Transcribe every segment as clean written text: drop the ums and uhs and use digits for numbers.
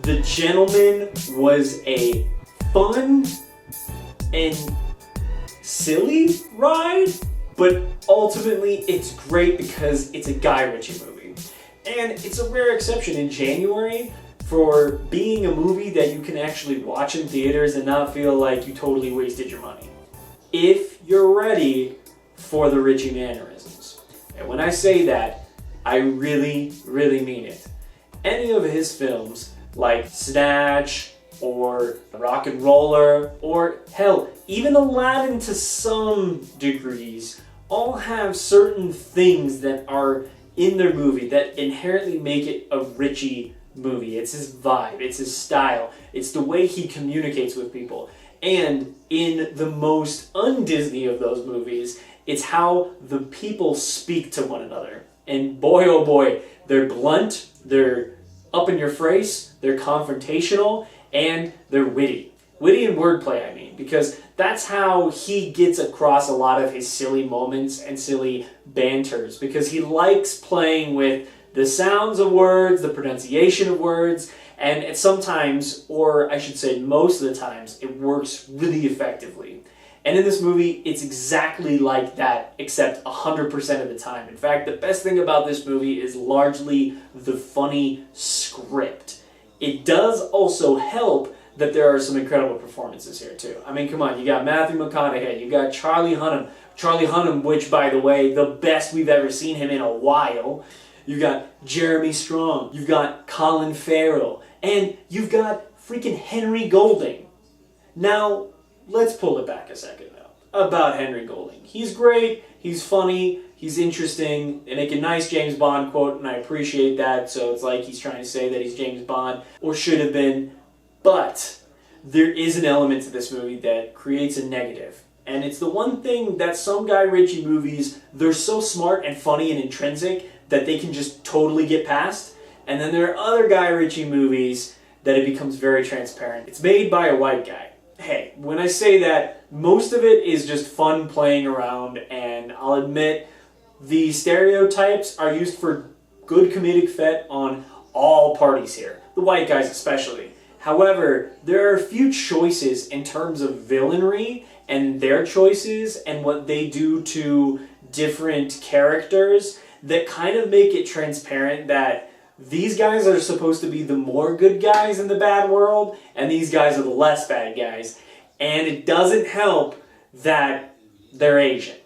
The Gentleman was a fun and silly ride, but ultimately it's great because it's a Guy Ritchie movie. And it's a rare exception in January for being a movie that you can actually watch in theaters and not feel like you totally wasted your money. If you're ready for the Ritchie mannerisms. And when I say that, I really, really mean it. Any of his films, like Snatch, or Rock and Roller, or hell, even Aladdin to some degrees, all have certain things that are in their movie that inherently make it a Ritchie movie. It's his vibe, it's his style, it's the way he communicates with people. And in the most un-Disney of those movies, it's how the people speak to one another. And boy oh boy, they're blunt, they're up in your face, they're confrontational, and they're witty. Witty in wordplay, I mean, because that's how he gets across a lot of his silly moments and silly banters, because he likes playing with the sounds of words, the pronunciation of words, and sometimes, or I should say most of the times, it works really effectively. And in this movie, it's exactly like that, except 100% of the time. In fact, the best thing about this movie is largely the funny script. It does also help that there are some incredible performances here too. I mean, come on, you got Matthew McConaughey, you got Charlie Hunnam, which, by the way, the best we've ever seen him in a while. You got Jeremy Strong, you've got Colin Farrell, and you've got freaking Henry Golding. Now, let's pull it back a second now about Henry Golding. He's great, he's funny, he's interesting. They make a nice James Bond quote, and I appreciate that, so it's like he's trying to say that he's James Bond, or should have been. But there is an element to this movie that creates a negative. And it's the one thing that some Guy Ritchie movies, they're so smart and funny and intrinsic that they can just totally get past. And then there are other Guy Ritchie movies that it becomes very transparent. It's made by a white guy. Hey, when I say that, most of it is just fun playing around, and I'll admit the stereotypes are used for good comedic effect on all parties here, the white guys especially. However, there are a few choices in terms of villainry and their choices and what they do to different characters that kind of make it transparent that these guys are supposed to be the more good guys in the bad world, and these guys are the less bad guys. And it doesn't help that they're Asian.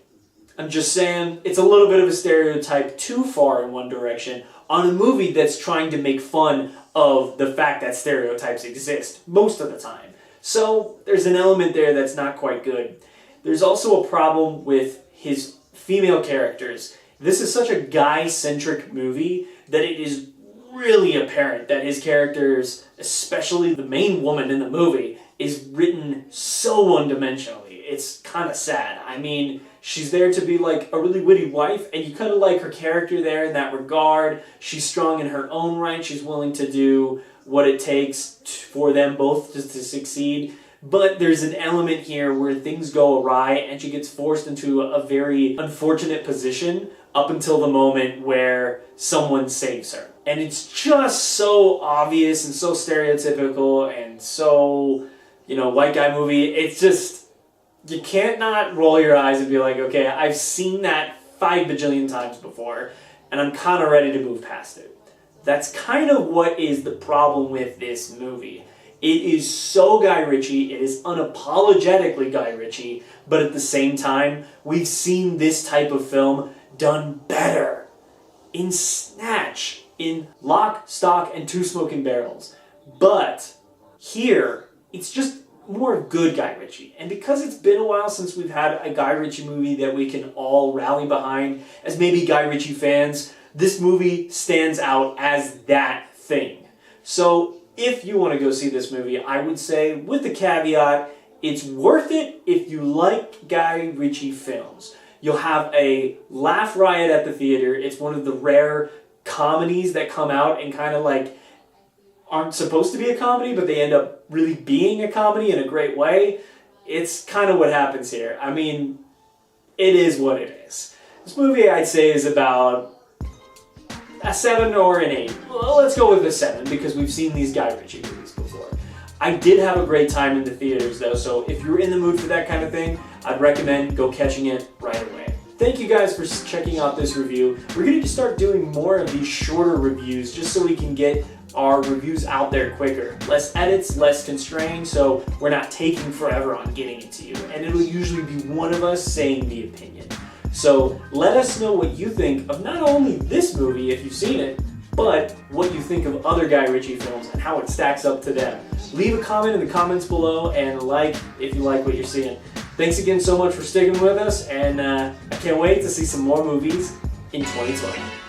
I'm just saying, it's a little bit of a stereotype too far in one direction on a movie that's trying to make fun of the fact that stereotypes exist most of the time. So there's an element there that's not quite good. There's also a problem with his female characters. This is such a guy-centric movie that it is really apparent that his characters, especially the main woman in the movie, is written so one-dimensionally. It's kind of sad. I mean, she's there to be like a really witty wife, and you kind of like her character there in that regard. She's strong in her own right. She's willing to do what it takes for them both to succeed. But there's an element here where things go awry, and she gets forced into a very unfortunate position up until the moment where someone saves her. And it's just so obvious and so stereotypical and so, white guy movie. It's just, you can't not roll your eyes and be like, okay, I've seen that 5 bajillion times before, and I'm kind of ready to move past it. That's kind of what is the problem with this movie. It is so Guy Ritchie, it is unapologetically Guy Ritchie, but at the same time, we've seen this type of film done better. In Snatch, in Lock, Stock, and Two Smoking Barrels. But here, it's just more good Guy Ritchie. And because it's been a while since we've had a Guy Ritchie movie that we can all rally behind as maybe Guy Ritchie fans, this movie stands out as that thing. So if you want to go see this movie, I would say, with the caveat, it's worth it if you like Guy Ritchie films. You'll have a laugh riot at the theater. It's one of the rare comedies that come out and kind of like aren't supposed to be a comedy, but they end up really being a comedy in a great way. It's kind of what happens here. I mean, it is what it is. This movie, I'd say, is about a 7 or an 8. Well, let's go with a 7 because we've seen these Guy Ritchie movies before. I did have a great time in the theaters though, so if you're in the mood for that kind of thing, I'd recommend go catching it right away. Thank you guys for checking out this review. We're going to start doing more of these shorter reviews just so we can get our reviews out there quicker. Less edits, less constrained, so we're not taking forever on getting it to you. And it'll usually be one of us saying the opinion. So let us know what you think of not only this movie, if you've seen it, but what you think of other Guy Ritchie films and how it stacks up to them. Leave a comment in the comments below and like if you like what you're seeing. Thanks again so much for sticking with us, and I can't wait to see some more movies in 2020.